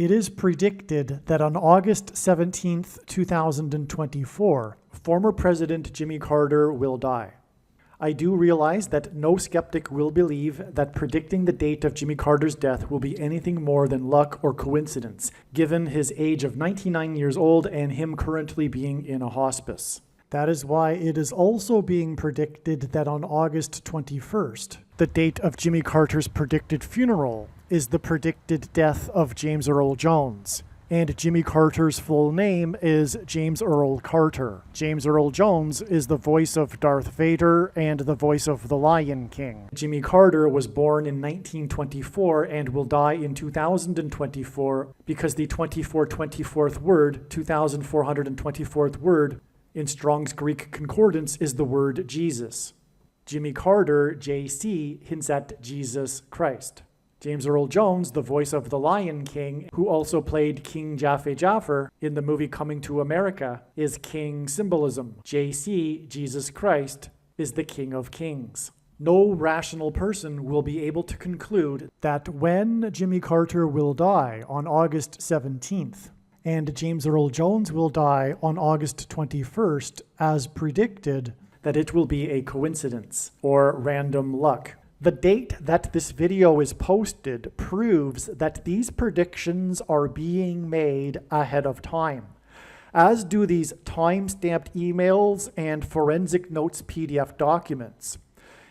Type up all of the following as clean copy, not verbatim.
It is predicted that on August 17th, 2024, former President Jimmy Carter will die. I do realize that no skeptic will believe that predicting the date of Jimmy Carter's death will be anything more than luck or coincidence, given his age of 99 years old and him currently being in a hospice. That is why it is also being predicted that on August 21st, the date of Jimmy Carter's predicted funeral, is the predicted death of James Earl Jones. And Jimmy Carter's full name is James Earl Carter. James Earl Jones is the voice of Darth Vader and the voice of the Lion King. Jimmy Carter was born in 1924 and will die in 2024 because the 2424th word, 2424th word, in Strong's Greek Concordance is the word Jesus. Jimmy Carter, JC, hints at Jesus Christ. James Earl Jones, the voice of the Lion King, who also played King Jaffe Jaffer in the movie Coming to America, is king symbolism. JC, Jesus Christ, is the King of Kings. No rational person will be able to conclude that when Jimmy Carter will die on August 17th, and James Earl Jones will die on August 21st, as predicted, that it will be a coincidence or random luck. The date that this video is posted proves that these predictions are being made ahead of time, as do these time-stamped emails and forensic notes PDF documents.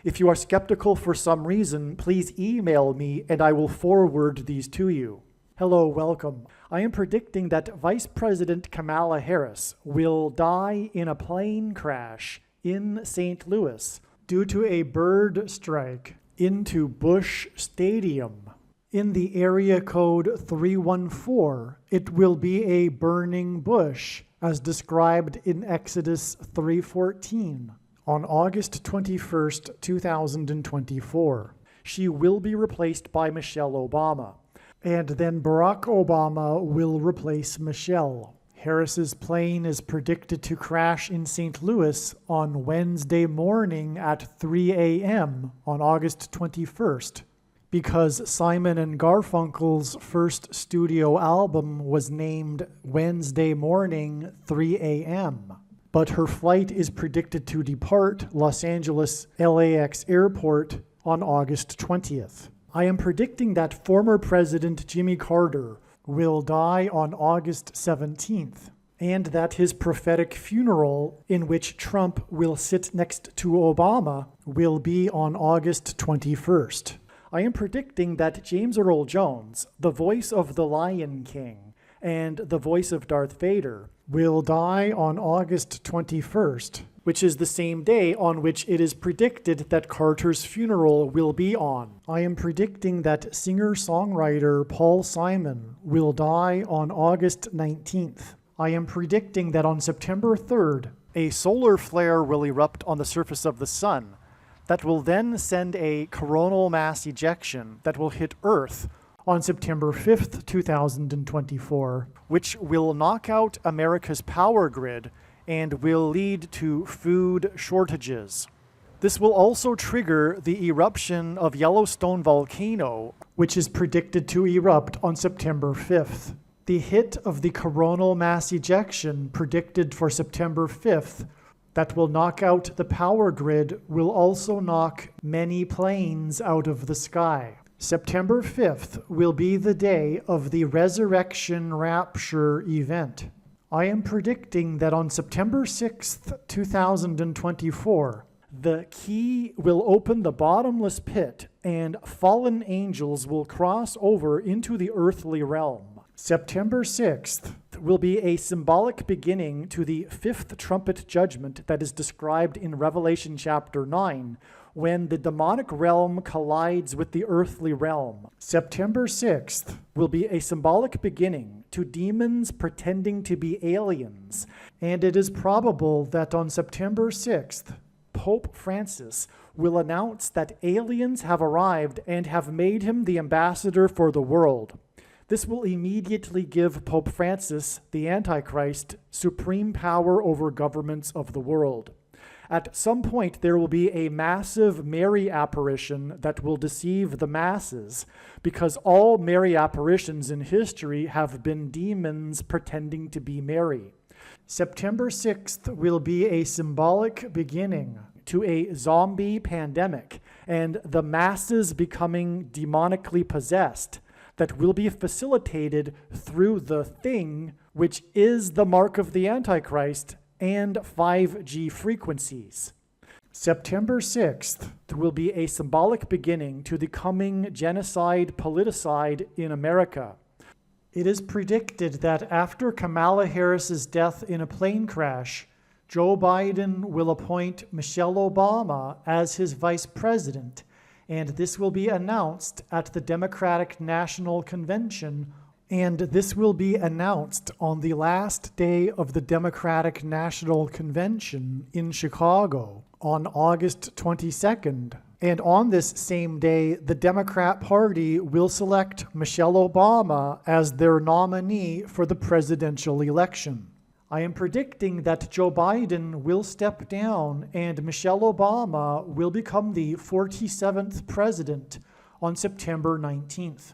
If you are skeptical for some reason, please email me and I will forward these to you. Hello, welcome. I am predicting that Vice President Kamala Harris will die in a plane crash in St. Louis due to a bird strike into Busch Stadium. In the area code 314, it will be a burning bush, as described in Exodus 3:14, on August 21st, 2024. She will be replaced by Michelle Obama, and then Barack Obama will replace Michelle. Harris's plane is predicted to crash in St. Louis on Wednesday morning at 3 a.m. on August 21st, because Simon and Garfunkel's first studio album was named Wednesday Morning 3 a.m. But her flight is predicted to depart Los Angeles LAX Airport on August 20th. I am predicting that former President Jimmy Carter will die on August 17th, and that his prophetic funeral, in which Trump will sit next to Obama, will be on August 21st. I am predicting that James Earl Jones, the voice of the Lion King and the voice of Darth Vader, will die on August 21st, which is the same day on which it is predicted that Carter's funeral will be on. I am predicting that singer-songwriter Paul Simon will die on August 19th. I am predicting that on September 3rd, a solar flare will erupt on the surface of the sun that will then send a coronal mass ejection that will hit Earth on September 5th, 2024, which will knock out America's power grid and will lead to food shortages. This will also trigger the eruption of Yellowstone volcano, which is predicted to erupt on September 5th. The hit of the coronal mass ejection predicted for September 5th that will knock out the power grid will also knock many planes out of the sky. September 5th will be the day of the Resurrection Rapture event. I am predicting that on September 6th, 2024, the key will open the bottomless pit and fallen angels will cross over into the earthly realm. September 6th will be a symbolic beginning to the fifth trumpet judgment that is described in Revelation chapter 9, when the demonic realm collides with the earthly realm. September 6th will be a symbolic beginning to demons pretending to be aliens, and it is probable that on September 6th, Pope Francis will announce that aliens have arrived and have made him the ambassador for the world. This will immediately give Pope Francis, the Antichrist, supreme power over governments of the world. At some point, there will be a massive Mary apparition that will deceive the masses, because all Mary apparitions in history have been demons pretending to be Mary. September 6th will be a symbolic beginning to a zombie pandemic and the masses becoming demonically possessed that will be facilitated through the thing, which is the mark of the Antichrist and 5G frequencies. September 6th will be a symbolic beginning to the coming genocide politicide in America. It is predicted that after Kamala Harris's death in a plane crash, Joe Biden will appoint Michelle Obama as his vice president, and this will be announced at the Democratic National Convention, and this will be announced on the last day of the Democratic National Convention in Chicago on August 22nd. And on this same day, the Democrat Party will select Michelle Obama as their nominee for the presidential election. I am predicting that Joe Biden will step down and Michelle Obama will become the 47th president on September 19th.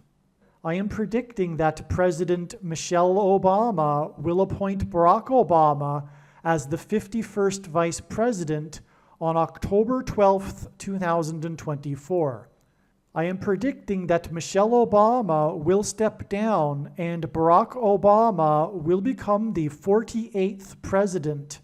I am predicting that President Michelle Obama will appoint Barack Obama as the 51st vice president on October 12th, 2024. I am predicting that Michelle Obama will step down and Barack Obama will become the 48th president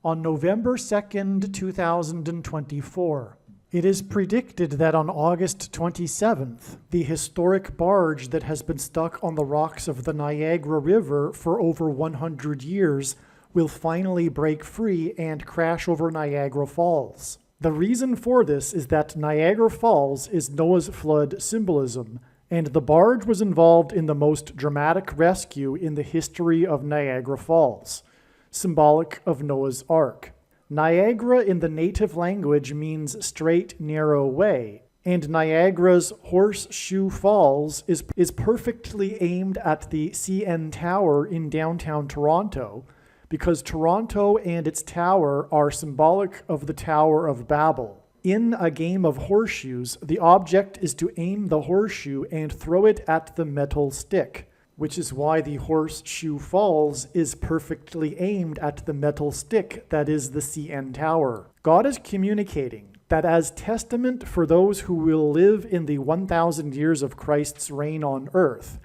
on November 2nd, 2024. It is predicted that on August 27th, the historic barge that has been stuck on the rocks of the Niagara River for over 100 years will finally break free and crash over Niagara Falls. The reason for this is that Niagara Falls is Noah's flood symbolism, and the barge was involved in the most dramatic rescue in the history of Niagara Falls, symbolic of Noah's Ark. Niagara in the native language means straight, narrow way, and Niagara's Horseshoe Falls is perfectly aimed at the CN Tower in downtown Toronto, because Toronto and its tower are symbolic of the Tower of Babel. In a game of horseshoes, the object is to aim the horseshoe and throw it at the metal stick, which is why the Horseshoe Falls is perfectly aimed at the metal stick that is the CN Tower. God is communicating that as testament for those who will live in the 1,000 years of Christ's reign on earth,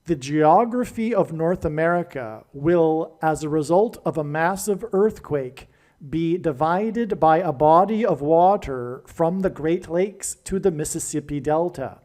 the geography of North America will, as a result of a massive earthquake, be divided by a body of water from the Great Lakes to the Mississippi Delta.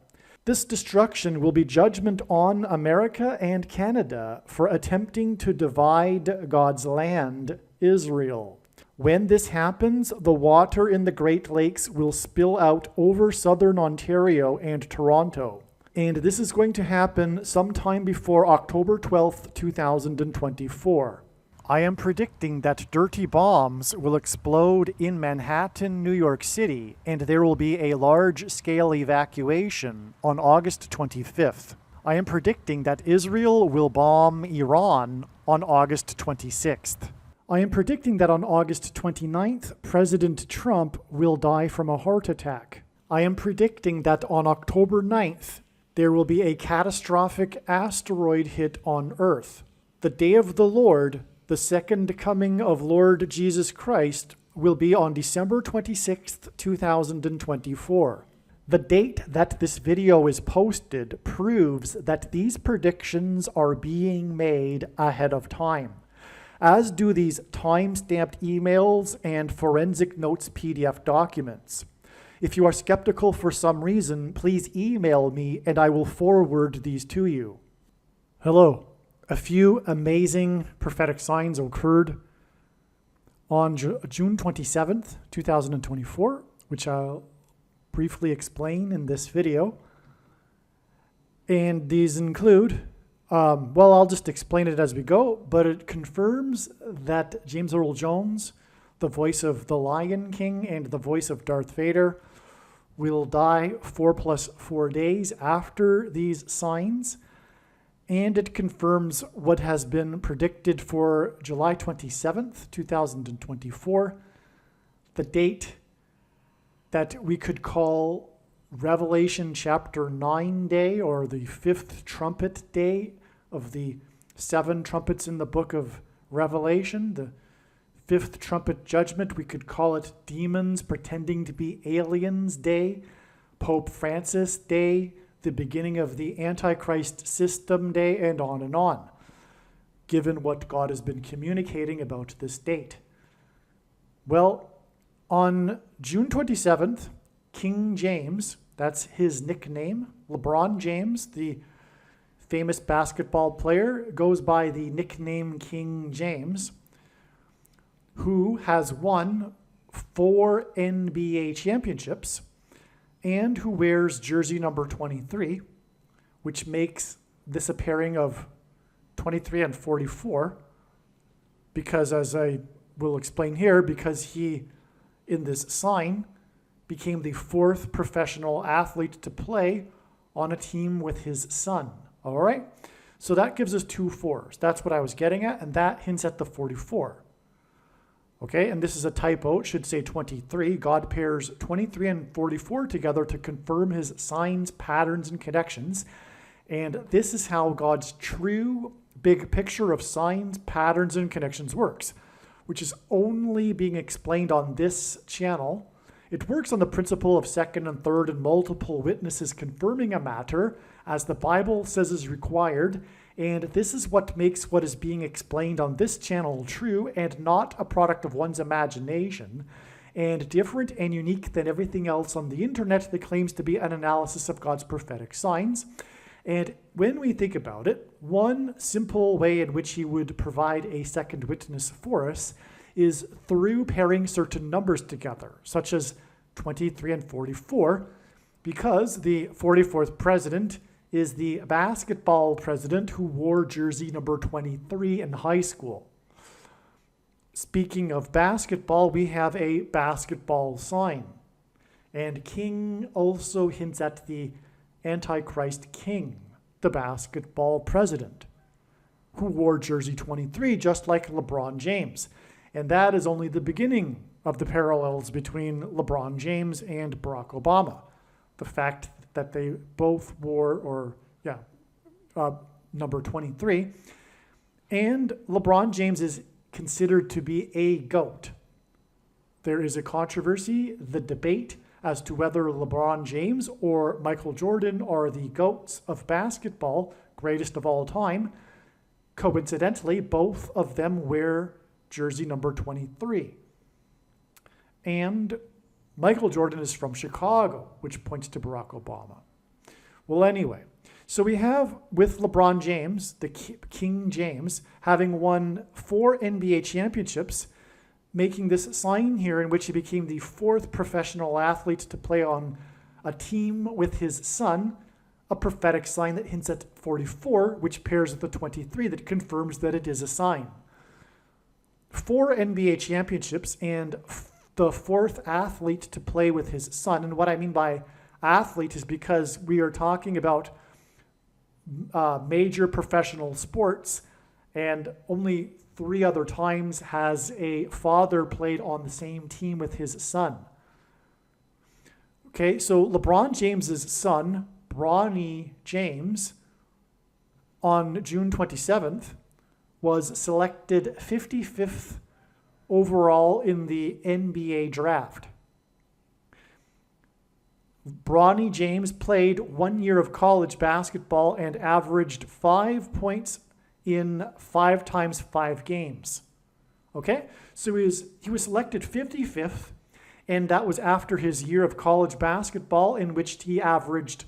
This destruction will be judgment on America and Canada for attempting to divide God's land, Israel. When this happens, the water in the Great Lakes will spill out over southern Ontario and Toronto. And this is going to happen sometime before October 12th, 2024. I am predicting that dirty bombs will explode in Manhattan, New York City, and there will be a large-scale evacuation on August 25th. I am predicting that Israel will bomb Iran on August 26th. I am predicting that on August 29th, President Trump will die from a heart attack. I am predicting that on October 9th, there will be a catastrophic asteroid hit on Earth. The day of the Lord, the second coming of Lord Jesus Christ, will be on December 26th, 2024. The date that this video is posted proves that these predictions are being made ahead of time, as do these time-stamped emails and forensic notes PDF documents. If you are skeptical for some reason, please email me and I will forward these to you. Hello. A few amazing prophetic signs occurred on June 27th, 2024, which I'll briefly explain in this video. And these include, I'll just explain it as we go, but it confirms that James Earl Jones, the voice of the Lion King and the voice of Darth Vader, will die 4 + 4 days after these signs. And it confirms what has been predicted for July 27th, 2024, the date that we could call Revelation chapter 9 day, or the fifth trumpet day of the 7 trumpets in the book of Revelation, the fifth trumpet judgment. We could call it demons pretending to be aliens day, Pope Francis day, the beginning of the Antichrist system day, and on, given what God has been communicating about this date. Well, on June 27th, King James, that's his nickname, LeBron James, the famous basketball player, goes by the nickname King James, who has won 4 NBA championships and who wears jersey number 23, which makes this a pairing of 23 and 44, because, as I will explain here, because he, in this sign, became the 4th professional athlete to play on a team with his son. All right? So that gives us 2 4s. That's what I was getting at, and that hints at the 44. Okay, and this is a typo. It should say 23. God pairs 23 and 44 together to confirm his signs, patterns, and connections. And this is how God's true big picture of signs, patterns, and connections works, which is only being explained on this channel. It works on the principle of second and third and multiple witnesses confirming a matter, as the Bible says is required. And this is what makes what is being explained on this channel true and not a product of one's imagination, and different and unique than everything else on the internet that claims to be an analysis of God's prophetic signs. And when we think about it, one simple way in which he would provide a second witness for us is through pairing certain numbers together, such as 23 and 44, because the 44th president is the basketball president who wore jersey number 23 in high school. Speaking of basketball, we have a basketball sign. And king also hints at the Antichrist king, the basketball president, who wore jersey 23 just like LeBron James. And that is only the beginning of the parallels between LeBron James and Barack Obama. The fact that they both wore, number 23. And LeBron James is considered to be a GOAT. There is a controversy, the debate, as to whether LeBron James or Michael Jordan are the GOATs of basketball, greatest of all time. Coincidentally, both of them wear jersey number 23. And Michael Jordan is from Chicago, which points to Barack Obama. Well, anyway, so we have with LeBron James, the King James, having won 4 NBA championships, making this sign here in which he became the 4th professional athlete to play on a team with his son, a prophetic sign that hints at 44, which pairs with the 23 that confirms that it is a sign. 4 NBA championships and the 4th athlete to play with his son. And what I mean by athlete is because we are talking about major professional sports, and only 3 other times has a father played on the same team with his son. Okay, so LeBron James's son, Bronny James, on June 27th, was selected 55th overall in the NBA draft. Bronny James played 1 year of college basketball and averaged 5 points in 5 times 5 games. Okay? So he was selected 55th, and that was after his year of college basketball in which he averaged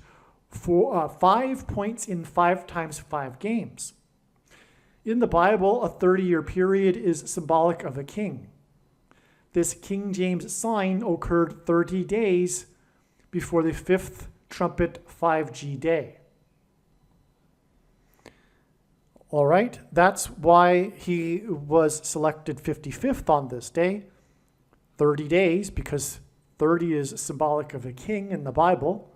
5 points in 5 times 5 games. In the Bible, a 30-year period is symbolic of a king. This King James sign occurred 30 days before the 5th trumpet 5G day. All right, that's why he was selected 55th on this day, 30 days, because 30 is symbolic of a king in the Bible.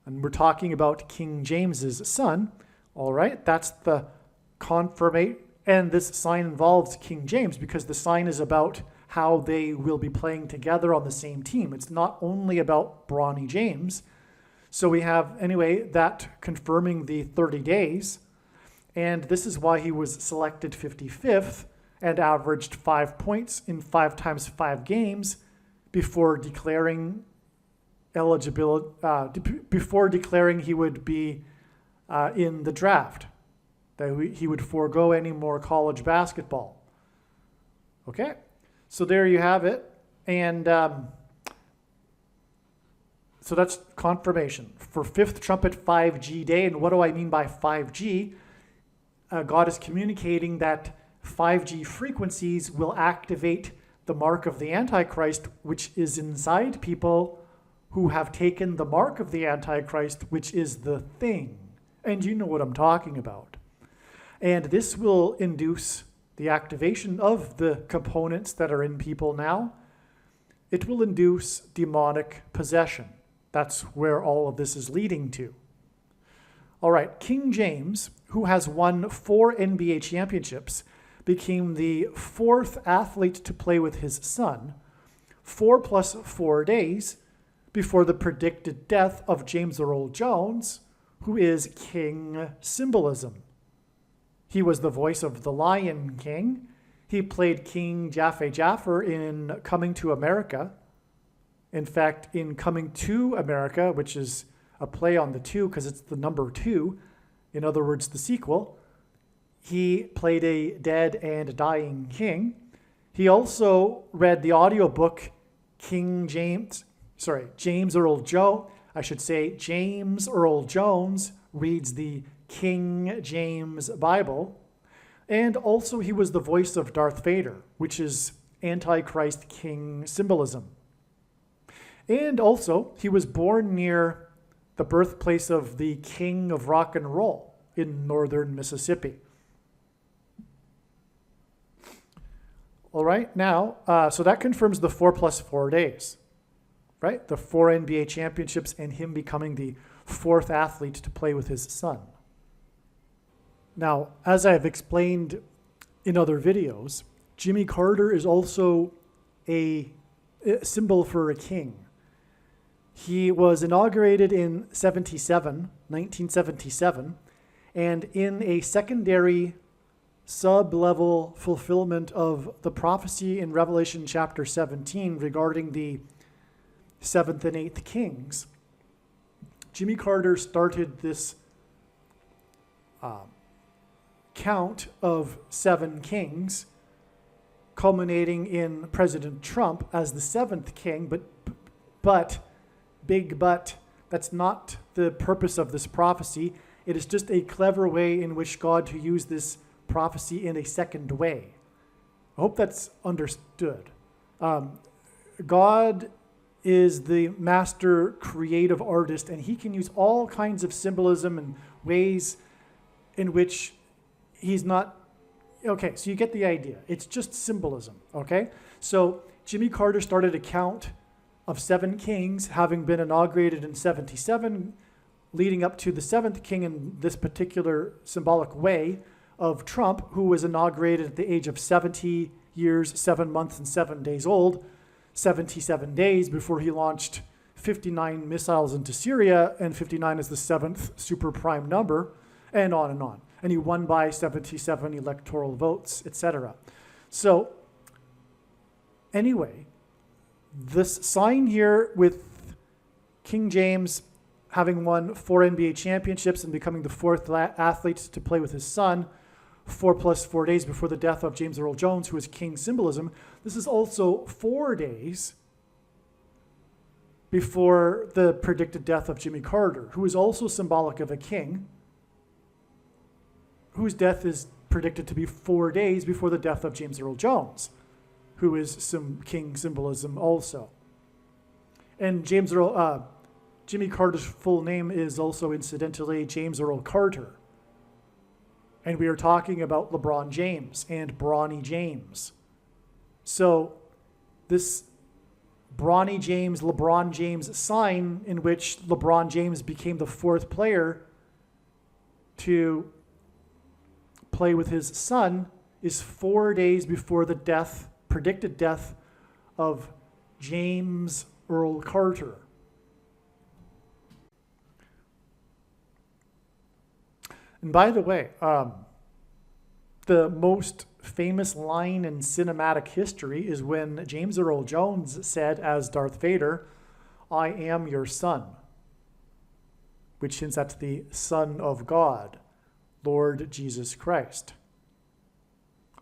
And we're talking about King James's son. All right, that's the confirmation. And this sign involves King James because the sign is about how they will be playing together on the same team. It's not only about Bronny James. So we have, anyway, that confirming the 30 days. And this is why he was selected 55th and averaged 5 points in 5 times 5 games before declaring eligibility, before declaring he would be in the draft, that he would forego any more college basketball. Okay, so there you have it. And so that's confirmation for Fifth Trumpet 5G Day. And what do I mean by 5G? God is communicating that 5G frequencies will activate the mark of the Antichrist, which is inside people who have taken the mark of the Antichrist, which is the thing. And you know what I'm talking about. And this will induce the activation of the components that are in people now. It will induce demonic possession. That's where all of this is leading to. All right, King James, who has won 4 NBA championships, became the 4th athlete to play with his son 4 plus 4 days before the predicted death of James Earl Jones, who is King Symbolism. He was the voice of the Lion King. He played King Jaffe Jaffer in Coming to America. In fact, in Coming to America, which is a play on the 2 because it's the number 2, in other words, the sequel, he played a dead and dying king. He also read the audiobook James Earl Jones reads the King James Bible. And also he was the voice of Darth Vader, which is Antichrist King Symbolism. And also he was born near the birthplace of the King of Rock and Roll in northern Mississippi. All right, now, so that confirms the 4 plus 4 days, right? The 4 NBA championships and him becoming the 4th athlete to play with his son. Now, as I have explained in other videos, Jimmy Carter is also a symbol for a king. He was inaugurated in 1977, and in a secondary sub-level fulfillment of the prophecy in Revelation chapter 17 regarding the 7th and 8th kings, Jimmy Carter started this count of 7 kings, culminating in President Trump as the 7th king, but that's not the purpose of this prophecy. It is just a clever way in which God to use this prophecy in a second way. I hope that's understood. God is the master creative artist, and he can use all kinds of symbolism and ways in which he's not... Okay, so you get the idea. It's just symbolism, okay? So Jimmy Carter started a count of 7 kings, having been inaugurated in 77, leading up to the 7th king in this particular symbolic way of Trump, who was inaugurated at the age of 70 years, 7 months, and 7 days old, 77 days before he launched 59 missiles into Syria, and 59 is the 7th super prime number, and on and on. And he won by 77 electoral votes, etc. So, anyway, this sign here with King James having won 4 NBA championships and becoming the 4th athlete to play with his son 4 plus 4 days before the death of James Earl Jones, who is King Symbolism. This is also 4 days before the predicted death of Jimmy Carter, who is also symbolic of a king, whose death is predicted to be 4 days before the death of James Earl Jones, who is some king symbolism also. And Jimmy Carter's full name is also incidentally James Earl Carter. And we are talking about LeBron James and Bronny James. So this Bronny James, LeBron James sign in which LeBron James became the 4th player to play with his son is 4 days before the predicted death of James Earl Carter. And by the way, the most famous line in cinematic history is when James Earl Jones said as Darth Vader, "I am your son," which hints at the Son of God, Lord Jesus Christ.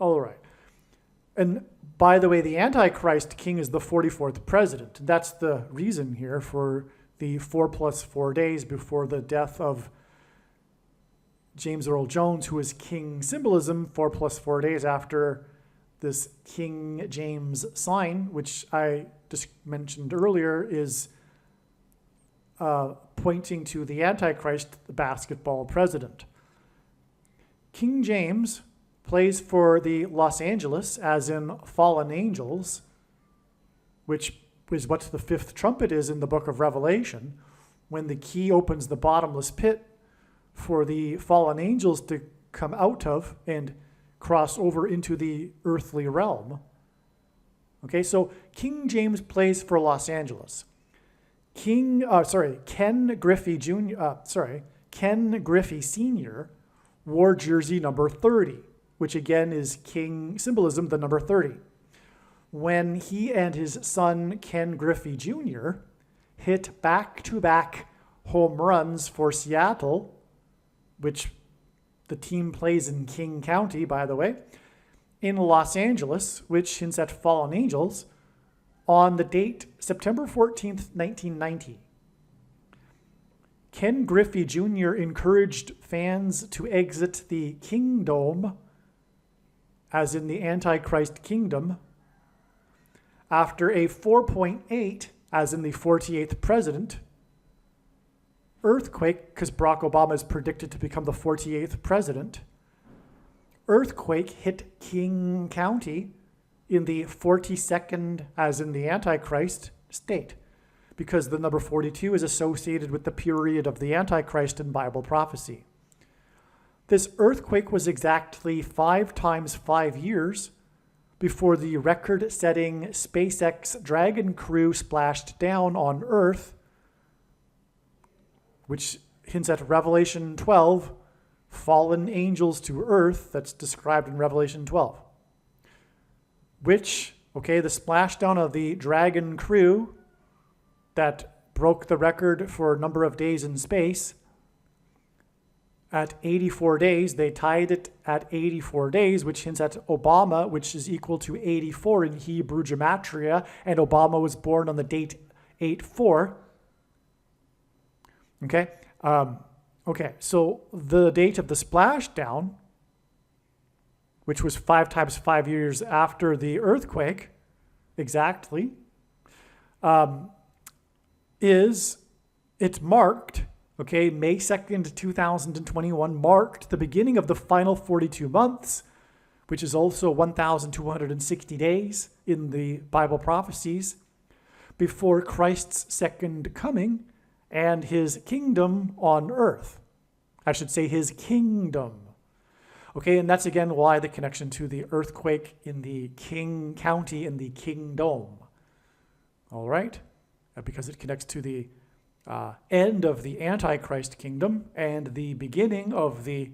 All right. And by the way, the Antichrist king is the 44th president. That's the reason here for the 4 + 4 days before the death of James Earl Jones, who is king symbolism, 4 + 4 days after this King James sign, which I just mentioned earlier, is pointing to the Antichrist, the basketball president. King James plays for the Los Angeles, as in fallen angels, which is what the fifth trumpet is in the book of Revelation, when the key opens the bottomless pit for the fallen angels to come out of and cross over into the earthly realm. Okay, so King James plays for Los Angeles. Ken Griffey Sr. wore jersey number 30, which again is king symbolism, the number 30. When he and his son Ken Griffey Jr. hit back-to-back home runs for Seattle, which the team plays in King County, by the way, in Los Angeles, which hints at fallen angels, on the date September 14th, 1990. Ken Griffey Jr. encouraged fans to exit the Kingdome, as in the Antichrist kingdom, after a 4.8, as in the 48th president, earthquake, because Barack Obama is predicted to become the 48th president. Earthquake hit King County in the 42nd, as in the Antichrist state, because the number 42 is associated with the period of the Antichrist in Bible prophecy. This earthquake was exactly 5 times 5 years before the record-setting SpaceX Dragon crew splashed down on Earth, which hints at Revelation 12, fallen angels to earth, that's described in Revelation 12. Which, the splashdown of the Dragon crew that broke the record for a number of days in space, at 84 days, they tied it at 84 days, which hints at Obama, which is equal to 84 in Hebrew gematria, and Obama was born on the date 8/4. So the date of the splashdown, which was 5 times 5 years after the earthquake, exactly, marked, May 2nd, 2021, marked the beginning of the final 42 months, which is also 1,260 days in the Bible prophecies, before Christ's second coming and his kingdom on earth. I should say his kingdom. And that's again why the connection to the earthquake in the King County in the Kingdome. All right? Because it connects to the end of the Antichrist kingdom and the beginning of the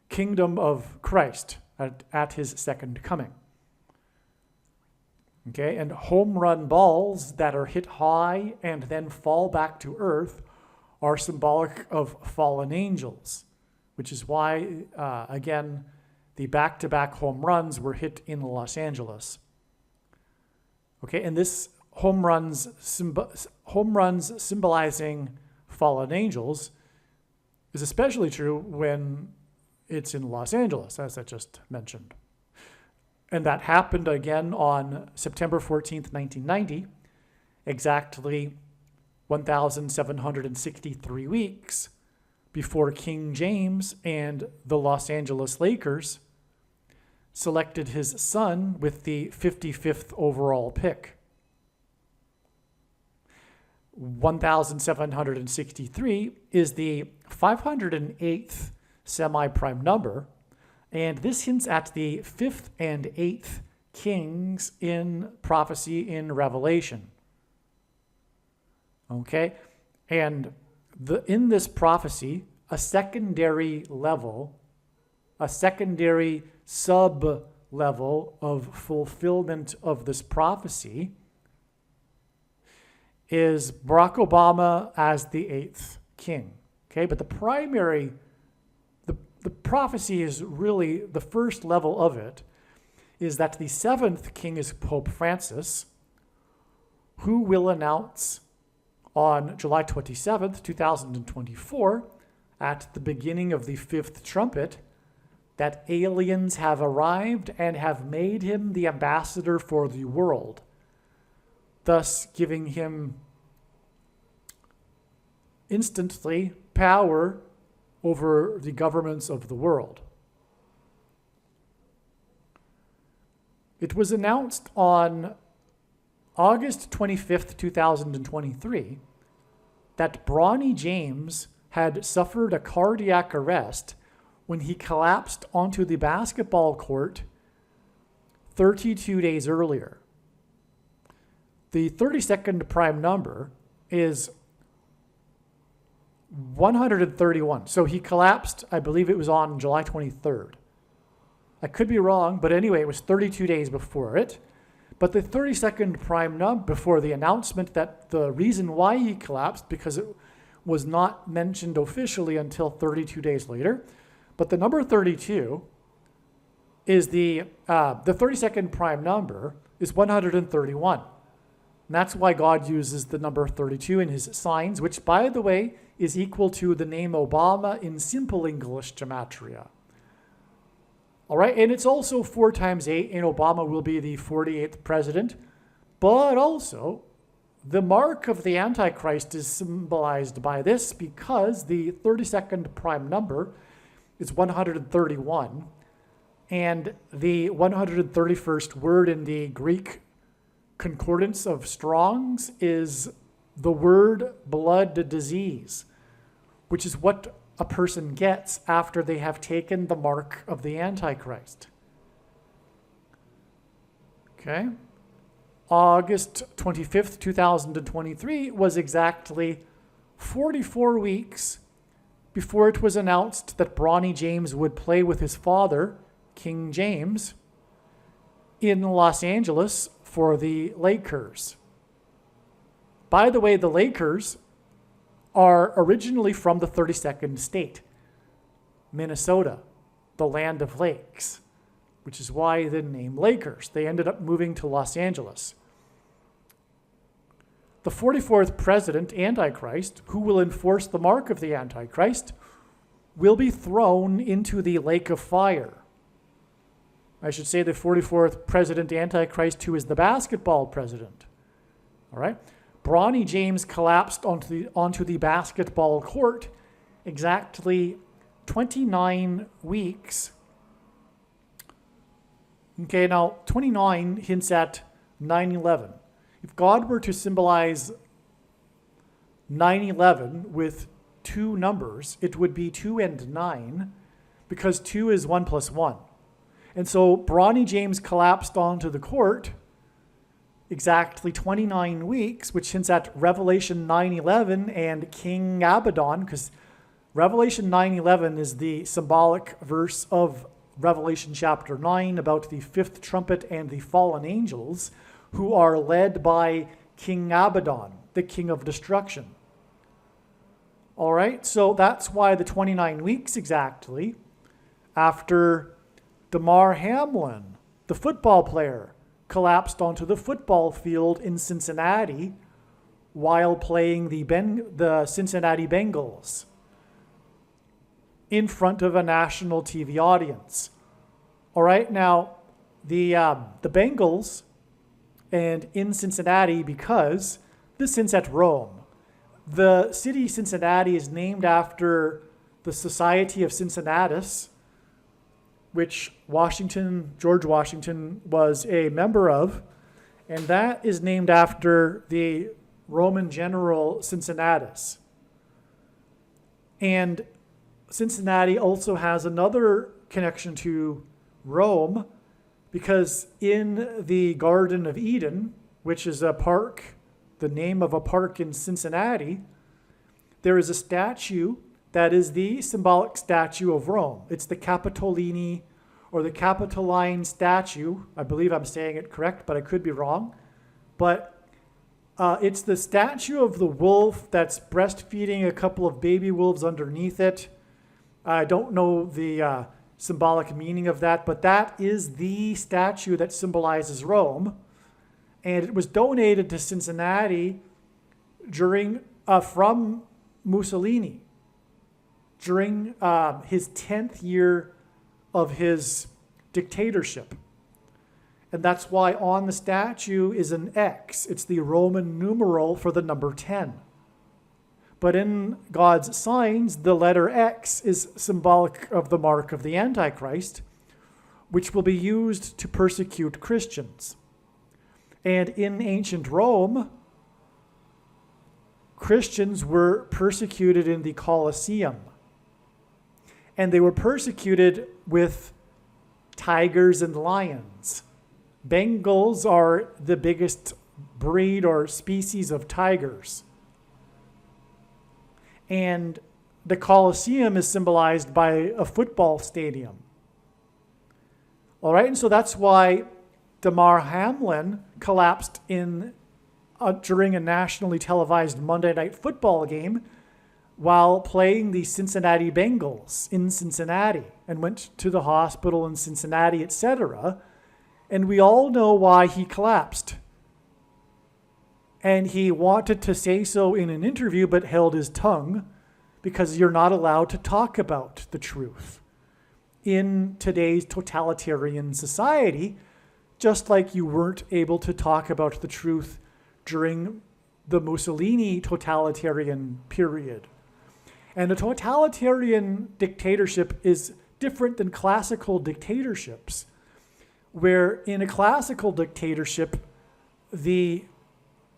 kingdom of Christ at his second coming. And home run balls that are hit high and then fall back to earth are symbolic of fallen angels, which is why, again, the back-to-back home runs were hit in Los Angeles. And this home runs symbolizing fallen angels is especially true when it's in Los Angeles, as I just mentioned. And that happened again on September 14th, 1990, exactly 1,763 weeks before King James and the Los Angeles Lakers selected his son with the 55th overall pick. 1,763 is the 508th semi-prime number, and this hints at the 5th and 8th kings in prophecy in Revelation. Okay? And in this prophecy, a secondary level, a secondary sub-level of fulfillment of this prophecy is Barack Obama as the 8th king. Okay? But the primary, the prophecy is really, the first level of it is that the 7th king is Pope Francis, who will announce on July 27th, 2024, at the beginning of the 5th trumpet, that aliens have arrived and have made him the ambassador for the world, thus giving him instantly power over the governments of the world. It was announced on August 25th, 2023, that Bronny James had suffered a cardiac arrest when he collapsed onto the basketball court 32 days earlier. The 32nd prime number is 131. So he collapsed, I believe it was on July 23rd. I could be wrong, but anyway, it was 32 days before it. But the 32nd prime number, before the announcement that the reason why he collapsed, because it was not mentioned officially until 32 days later. But the number 32 is the 32nd prime number is 131. And that's why God uses the number 32 in his signs, which, by the way, is equal to the name Obama in simple English gematria. All right, and it's also 4 times 8, and Obama will be the 48th president. But also, the mark of the Antichrist is symbolized by this because the 32nd prime number is 131, and the 131st word in the Greek concordance of Strong's is the word blood disease, which is what a person gets after they have taken the mark of the Antichrist. Okay? August 25th, 2023 was exactly 44 weeks before it was announced that Bronny James would play with his father, King James, in Los Angeles for the Lakers. By the way, the Lakers are originally from the 32nd state, Minnesota, the land of lakes, which is why the name Lakers. They ended up moving to Los Angeles. The 44th president, Antichrist, who will enforce the mark of the Antichrist, will be thrown into the lake of fire. I should say the 44th president, Antichrist, who is the basketball president. All right? Bronny James collapsed onto the basketball court exactly 29 weeks. Okay, now 29 hints at 9/11. If God were to symbolize 9/11 with 2 numbers, it would be 2 and 9, because 2 is 1 plus 1. And so Bronny James collapsed onto the court exactly 29 weeks, which hints at Revelation 9:11 and King Abaddon, because Revelation 9:11 is the symbolic verse of Revelation chapter 9 about the 5th trumpet and the fallen angels who are led by King Abaddon, the king of destruction. All right, so that's why the 29 weeks exactly after Damar Hamlin, the football player, collapsed onto the football field in Cincinnati while playing the Cincinnati Bengals in front of a national TV audience. All right, now the Bengals and in Cincinnati, because this hints at Rome. The city Cincinnati is named after the Society of Cincinnatus, which George Washington was a member of, and that is named after the Roman general Cincinnatus. And Cincinnati also has another connection to Rome, Because in the Garden of Eden, which is a park, the name of a park in Cincinnati, there is a statue that is the symbolic statue of Rome. It's the Capitolini or the Capitoline statue. I believe I'm saying it correct, but I could be wrong. But it's the statue of the wolf that's breastfeeding a couple of baby wolves underneath it. I don't know the symbolic meaning of that, but that is the statue that symbolizes Rome. And it was donated to Cincinnati from Mussolini during his 10th year of his dictatorship. And that's why on the statue is an X. It's the Roman numeral for the number 10. But in God's signs, the letter X is symbolic of the mark of the Antichrist, which will be used to persecute Christians. And in ancient Rome, Christians were persecuted in the Colosseum. And they were persecuted with tigers and lions. Bengals are the biggest breed or species of tigers. And the Colosseum is symbolized by a football stadium. All right, and so that's why Damar Hamlin collapsed during a nationally televised Monday Night Football game while playing the Cincinnati Bengals in Cincinnati and went to the hospital in Cincinnati, etc. And we all know why he collapsed. And he wanted to say so in an interview, but held his tongue because you're not allowed to talk about the truth in today's totalitarian society, just like you weren't able to talk about the truth during the Mussolini totalitarian period. And a totalitarian dictatorship is different than classical dictatorships, where in a classical dictatorship, the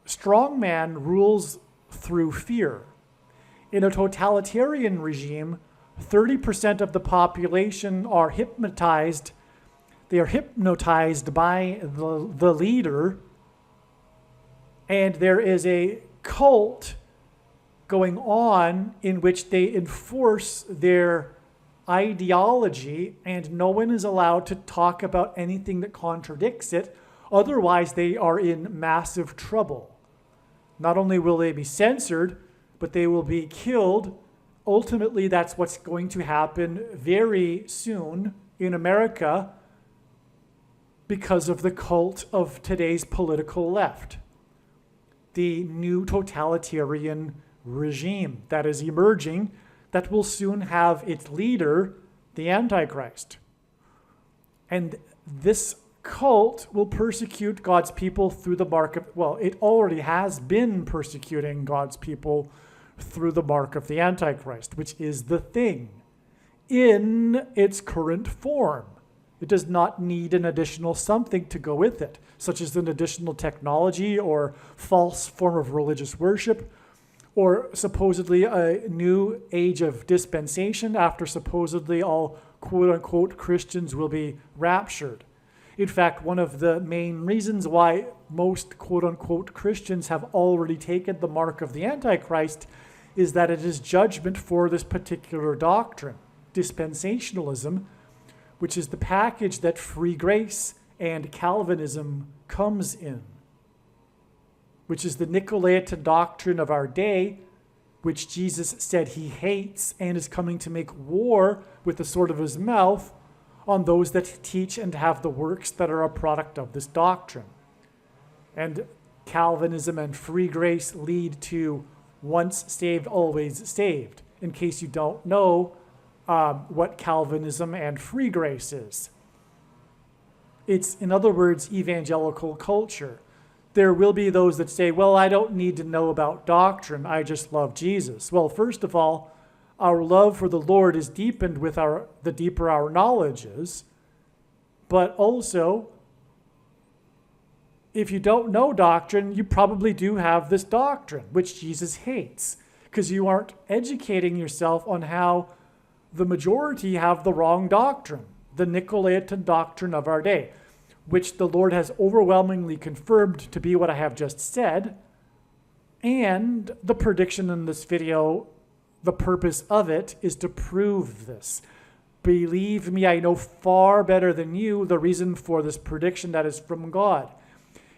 strong man rules through fear. In a totalitarian regime, 30% of the population are hypnotized. They are hypnotized by the leader, and there is a cult going on in which they enforce their ideology, and no one is allowed to talk about anything that contradicts it. Otherwise, they are in massive trouble. Not only will they be censored, but they will be killed. Ultimately, that's what's going to happen very soon in America because of the cult of today's political left. The new totalitarian regime that is emerging that will soon have its leader, the Antichrist. And this cult will persecute God's people through the mark of, well, it already has been persecuting God's people through the mark of the Antichrist, which is the thing in its current form. It does not need an additional something to go with it, such as an additional technology or false form of religious worship, or supposedly a new age of dispensation after supposedly all quote-unquote Christians will be raptured. In fact, one of the main reasons why most quote-unquote Christians have already taken the mark of the Antichrist is that it is judgment for this particular doctrine, dispensationalism, which is the package that free grace and Calvinism comes in, which is the Nicolaitan doctrine of our day, which Jesus said he hates and is coming to make war with the sword of his mouth on those that teach and have the works that are a product of this doctrine. And Calvinism and free grace lead to once saved, always saved, in case you don't know what Calvinism and free grace is. It's, in other words, evangelical culture. There will be those that say, well, I don't need to know about doctrine, I just love Jesus. Well, first of all, our love for the Lord is deepened with the deeper our knowledge is. But also, if you don't know doctrine, you probably do have this doctrine, which Jesus hates, because you aren't educating yourself on how the majority have the wrong doctrine, the Nicolaitan doctrine of our day. which the Lord has overwhelmingly confirmed to be what I have just said. And the prediction in this video, the purpose of it is to prove this. Believe me, I know far better than you the reason for this prediction that is from God.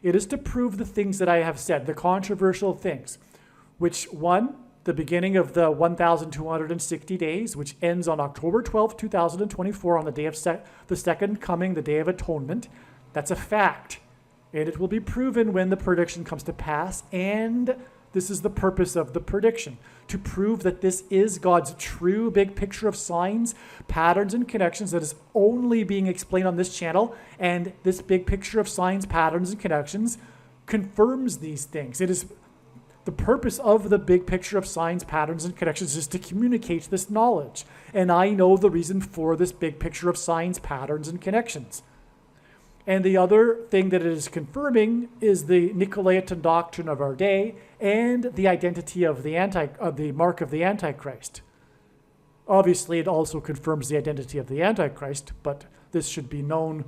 It is to prove the things that I have said, the controversial things, which one, the beginning of the 1,260 days, which ends on October 12th, 2024, on the day of the second coming, the Day of Atonement. That's a fact. And it will be proven when the prediction comes to pass. And this is the purpose of the prediction, to prove that this is God's true big picture of signs, patterns, and connections that is only being explained on this channel. And this big picture of signs, patterns, and connections confirms these things. It is the purpose of the big picture of signs, patterns, and connections is to communicate this knowledge. And I know the reason for this big picture of signs, patterns, and connections. And the other thing that it is confirming is the Nicolaitan doctrine of our day and the identity of the mark of the Antichrist. Obviously, it also confirms the identity of the Antichrist, but this should be known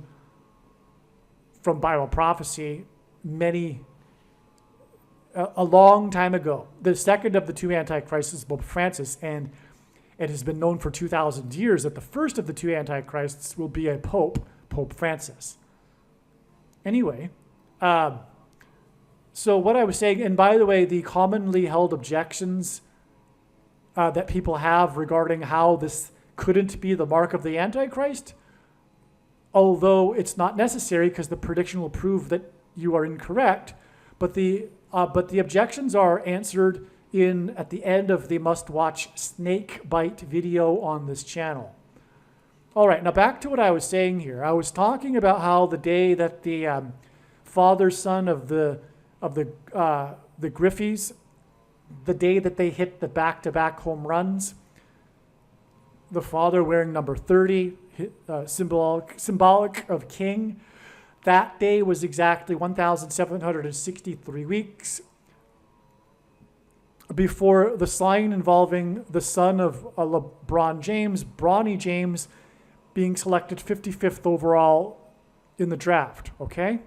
from Bible prophecy a long time ago. The second of the two Antichrists is Pope Francis, and it has been known for 2,000 years that the first of the two Antichrists will be a Pope, Pope Francis. Anyway, so what I was saying, and by the way, the commonly held objections that people have regarding how this couldn't be the mark of the Antichrist, although it's not necessary because the prediction will prove that you are incorrect, but the objections are answered at the end of the must-watch snake bite video on this channel. All right, now back to what I was saying here. I was talking about how the day that the father-son of the Griffeys, the day that they hit the back-to-back home runs, the father wearing number 30, symbolic of king, that day was exactly 1,763 weeks before the sign involving the son of LeBron James, Bronny James, being selected 55th overall in the draft, okay?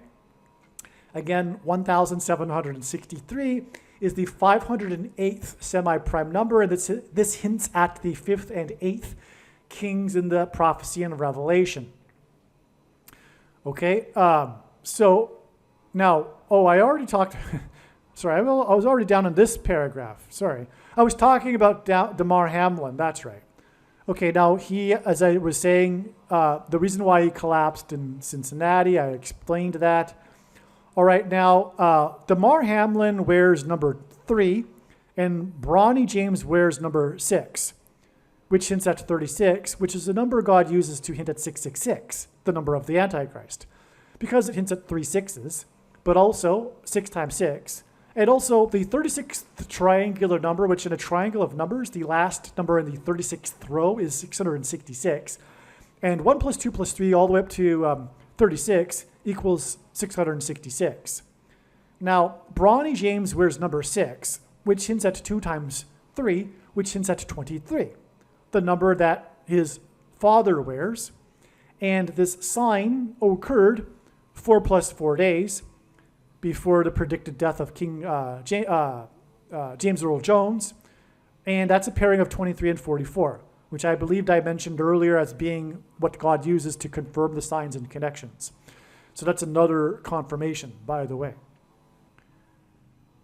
Again, 1,763 is the 508th semi-prime number, and this hints at the 5th and 8th kings in the prophecy and Revelation. Okay, so now, I already talked, sorry, I was already down in this paragraph, sorry. I was talking about Damar Hamlin, that's right. Okay, now he, as I was saying, the reason why he collapsed in Cincinnati, I explained that. All right, now, Damar Hamlin wears number 3, and Bronny James wears number 6, which hints at 36, which is the number God uses to hint at 666, the number of the Antichrist, because it hints at 3 6s, but also 6 times 6. And also the 36th triangular number, which in a triangle of numbers, the last number in the 36th row is 666. And 1 plus 2 plus 3 all the way up to 36 equals 666. Now, Bronny James wears number 6, which hints at 2 times 3, which hints at 23, the number that his father wears. And this sign occurred 4 plus 4 days before the predicted death of King James Earl Jones. And that's a pairing of 23 and 44, which I believed I mentioned earlier as being what God uses to confirm the signs and connections. So that's another confirmation, by the way.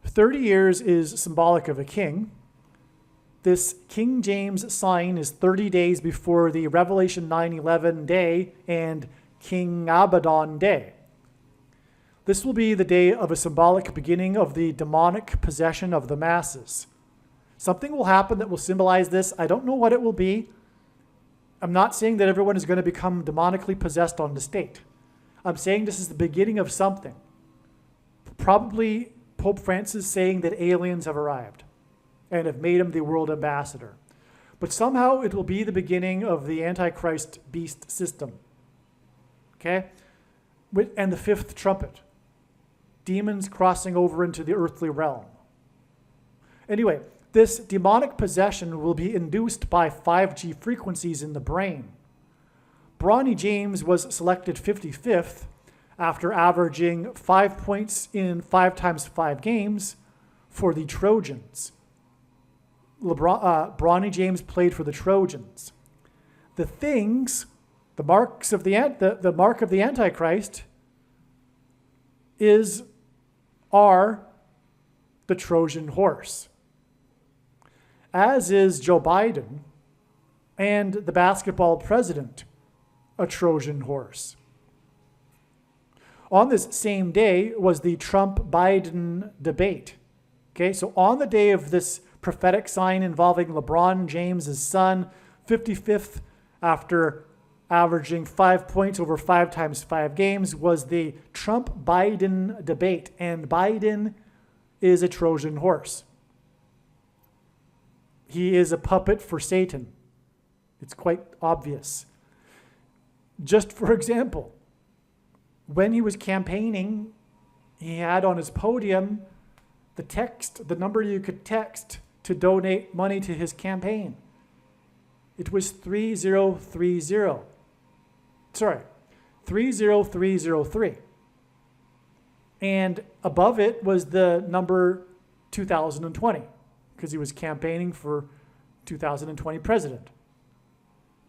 30 years is symbolic of a king. This King James sign is 30 days before the Revelation 9:11 day and King Abaddon day. This will be the day of a symbolic beginning of the demonic possession of the masses. Something will happen that will symbolize this. I don't know what it will be. I'm not saying that everyone is going to become demonically possessed on the state. I'm saying this is the beginning of something. Probably Pope Francis saying that aliens have arrived and have made him the world ambassador. But somehow it will be the beginning of the Antichrist beast system. Okay? And the 5th trumpet. Demons crossing over into the earthly realm. Anyway, this demonic possession will be induced by 5G frequencies in the brain. Bronny James was selected 55th after averaging 5 points in 5x5 games for the Trojans. Bronny James played for the Trojans. The things, the marks of the mark of the Antichrist are the Trojan horse, as is Joe Biden and the basketball president, a Trojan horse. On this same day was the Trump-Biden debate. Okay, so on the day of this prophetic sign involving LeBron James' son, 55th after averaging 5 points over 5x5 games, was the Trump-Biden debate. And Biden is a Trojan horse. He is a puppet for Satan. It's quite obvious. Just for example, when he was campaigning, he had on his podium the number you could text to donate money to his campaign. It was 30303. 30303. And above it was the number 2020, because he was campaigning for 2020 president.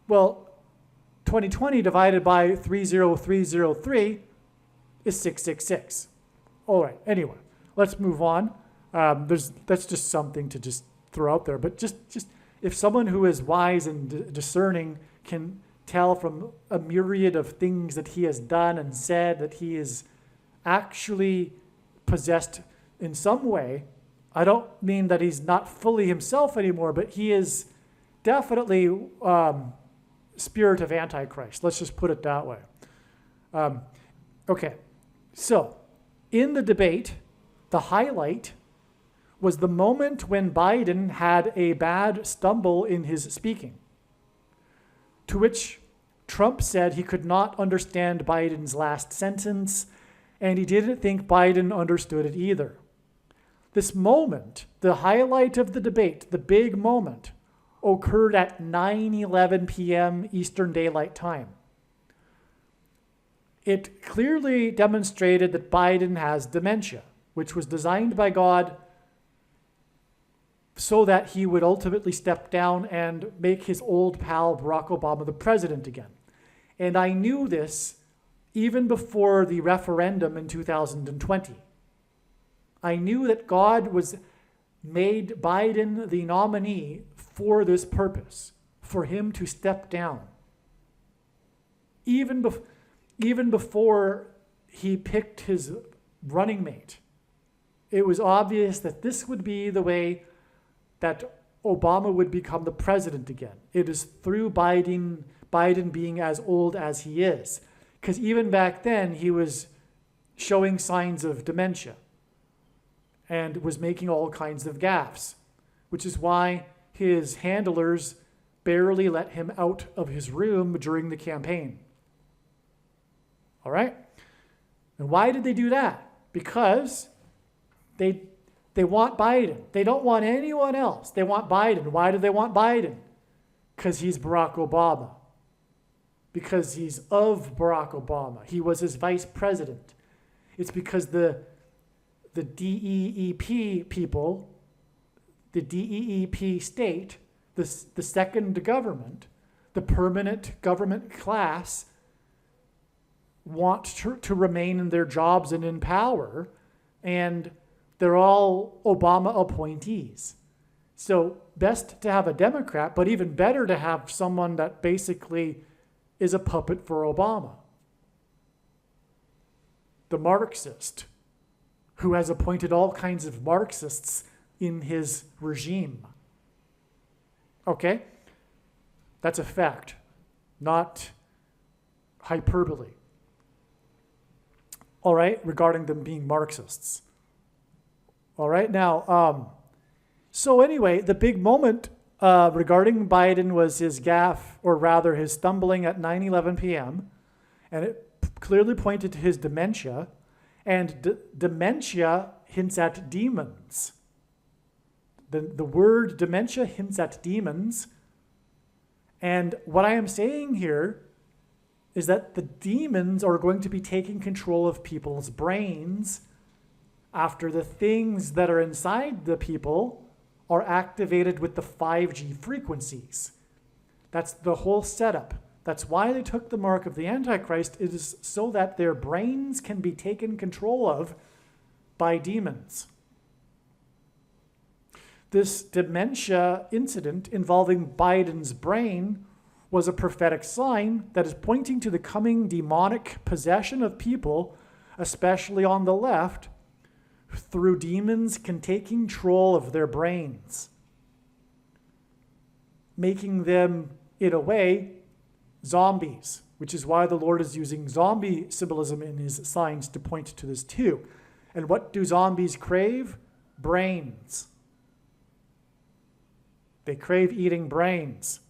Well, 2020 divided by 30303 is 666. All right, anyway, let's move on. That's just something to just throw out there. But just if someone who is wise and discerning can tell from a myriad of things that he has done and said that he is actually possessed in some way, I don't mean that he's not fully himself anymore, but he is definitely spirit of Antichrist. Let's just put it that way. Okay, so in the debate, the highlight was the moment when Biden had a bad stumble in his speaking, to which Trump said he could not understand Biden's last sentence, and he didn't think Biden understood it either. This moment, the highlight of the debate, the big moment, occurred at 9:11 p.m. Eastern Daylight Time. It clearly demonstrated that Biden has dementia, which was designed by God so that he would ultimately step down and make his old pal Barack Obama the president again. And I knew this even before the referendum in 2020. I knew that God made Biden the nominee for this purpose, for him to step down. Even before he picked his running mate, it was obvious that this would be the way that Obama would become the president again. It is through Biden being as old as he is. Because even back then, he was showing signs of dementia and was making all kinds of gaffes, which is why his handlers barely let him out of his room during the campaign. All right? And why did they do that? Because they want Biden. They don't want anyone else. They want Biden. Why do they want Biden? Because he's Barack Obama. Because he's of Barack Obama. He was his vice president. It's because the DEEP people, the DEEP state, the second government, the permanent government class, want to remain in their jobs and in power, and they're all Obama appointees. So best to have a Democrat, but even better to have someone that basically is a puppet for Obama. The Marxist, who has appointed all kinds of Marxists in his regime. Okay? That's a fact, not hyperbole. All right, regarding them being Marxists. All right, now, so anyway, the big moment regarding Biden was his gaffe, or rather his stumbling at 9:11 p.m., and it clearly pointed to his dementia, and dementia hints at demons. The word dementia hints at demons, and what I am saying here is that the demons are going to be taking control of people's brains after the things that are inside the people are activated with the 5G frequencies. That's the whole setup. That's why they took the mark of the Antichrist, is so that their brains can be taken control of by demons. This dementia incident involving Biden's brain was a prophetic sign that is pointing to the coming demonic possession of people, especially on the left, through demons can take control of their brains, making them, in a way, zombies, which is why the Lord is using zombie symbolism in his signs to point to this too. And what do zombies crave? Brains. They crave eating brains.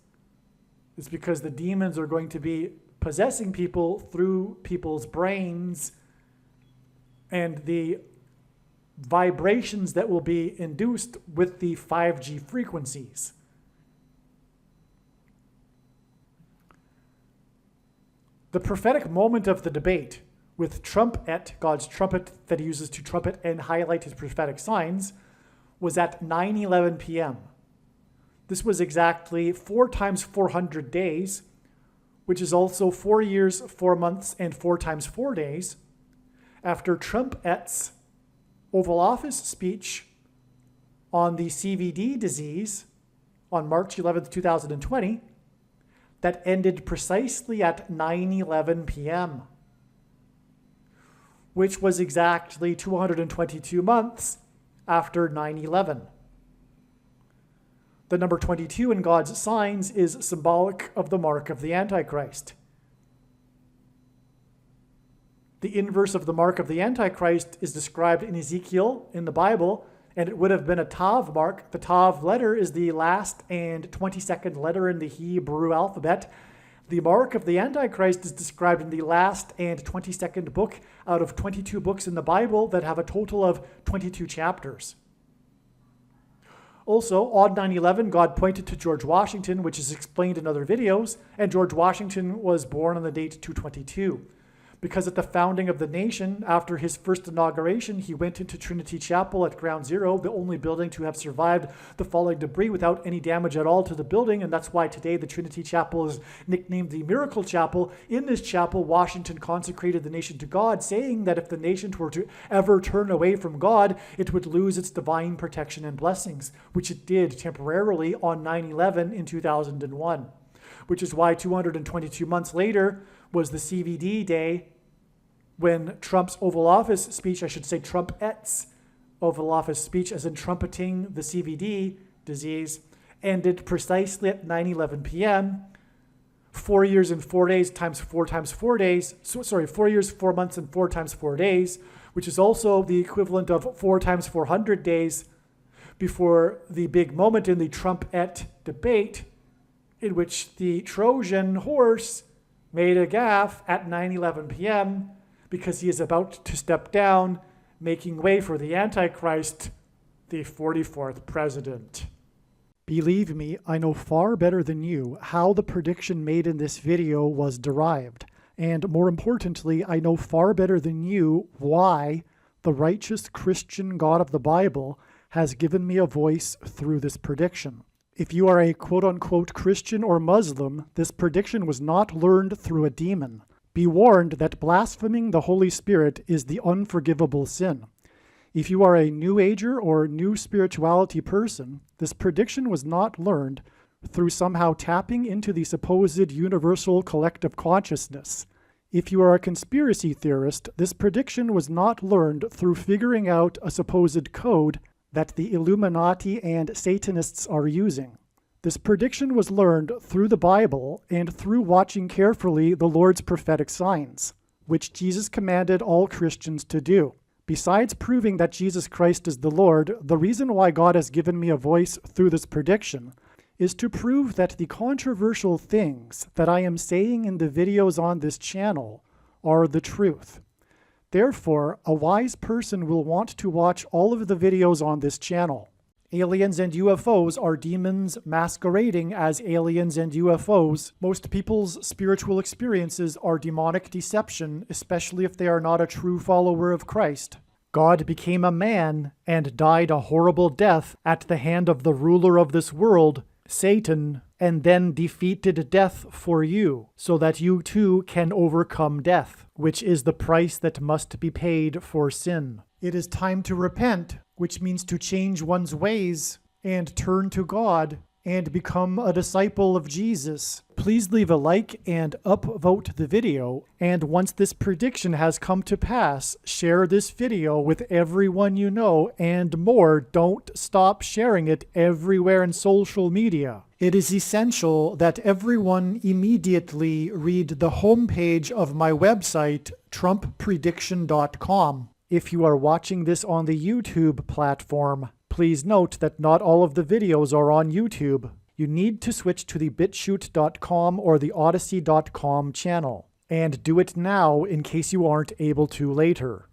It's because the demons are going to be possessing people through people's brains, and the vibrations that will be induced with the 5G frequencies. The prophetic moment of the debate with trumpet, God's trumpet that he uses to trumpet and highlight his prophetic signs, was at 9:11 p.m. This was exactly 4 times 400 days, which is also 4 years, 4 months, and 4 times 4 days, after Trumpet's Oval Office speech on the CVD disease on March 11th, 2020, that ended precisely at 9:11 p.m., which was exactly 222 months after 9/11. The number 22 in God's signs is symbolic of the mark of the Antichrist. The inverse of the mark of the Antichrist is described in Ezekiel in the Bible, and it would have been a Tav mark. The Tav letter is the last and 22nd letter in the Hebrew alphabet. The mark of the Antichrist is described in the last and 22nd book out of 22 books in the Bible that have a total of 22 chapters. Also, on 9/11, God pointed to George Washington, which is explained in other videos, and George Washington was born on the date 222. Because at the founding of the nation, after his first inauguration, he went into Trinity Chapel at Ground Zero, the only building to have survived the falling debris without any damage at all to the building, and that's why today the Trinity Chapel is nicknamed the Miracle Chapel. In this chapel, Washington consecrated the nation to God, saying that if the nation were to ever turn away from God, it would lose its divine protection and blessings, which it did temporarily on 9/11 in 2001, which is why 222 months later was the CVD day, when Trump's Oval Office speech, I should say Trumpet's Oval Office speech, as in trumpeting the CVD disease, ended precisely at 9:11 p.m. 4 years and 4 days times 4 times 4 days. 4 years, 4 months, and 4 times 4 days, which is also the equivalent of 4 times 400 days before the big moment in the Trumpet debate, in which the Trojan horse made a gaffe at 9:11 p.m. because he is about to step down, making way for the Antichrist, the 44th president. Believe me, I know far better than you how the prediction made in this video was derived. And more importantly, I know far better than you why the righteous Christian God of the Bible has given me a voice through this prediction. If you are a quote-unquote Christian or Muslim, this prediction was not learned through a demon. Be warned that blaspheming the Holy Spirit is the unforgivable sin. If you are a New Ager or New Spirituality person, this prediction was not learned through somehow tapping into the supposed universal collective consciousness. If you are a conspiracy theorist, this prediction was not learned through figuring out a supposed code that the Illuminati and Satanists are using. This prediction was learned through the Bible and through watching carefully the Lord's prophetic signs, which Jesus commanded all Christians to do. Besides proving that Jesus Christ is the Lord, the reason why God has given me a voice through this prediction is to prove that the controversial things that I am saying in the videos on this channel are the truth. Therefore, a wise person will want to watch all of the videos on this channel. Aliens and UFOs are demons masquerading as aliens and UFOs. Most people's spiritual experiences are demonic deception, especially if they are not a true follower of Christ. God became a man and died a horrible death at the hand of the ruler of this world, Satan, and then defeated death for you, so that you too can overcome death, which is the price that must be paid for sin. It is time to repent, which means to change one's ways and turn to God and become a disciple of Jesus. Please leave a like and upvote the video, and once this prediction has come to pass, share this video with everyone you know, and more, don't stop sharing it everywhere in social media. It is essential that everyone immediately read the homepage of my website, TrumpPrediction.com. If you are watching this on the YouTube platform, please note that not all of the videos are on YouTube. You need to switch to the BitChute.com or the Odyssey.com channel. And do it now in case you aren't able to later.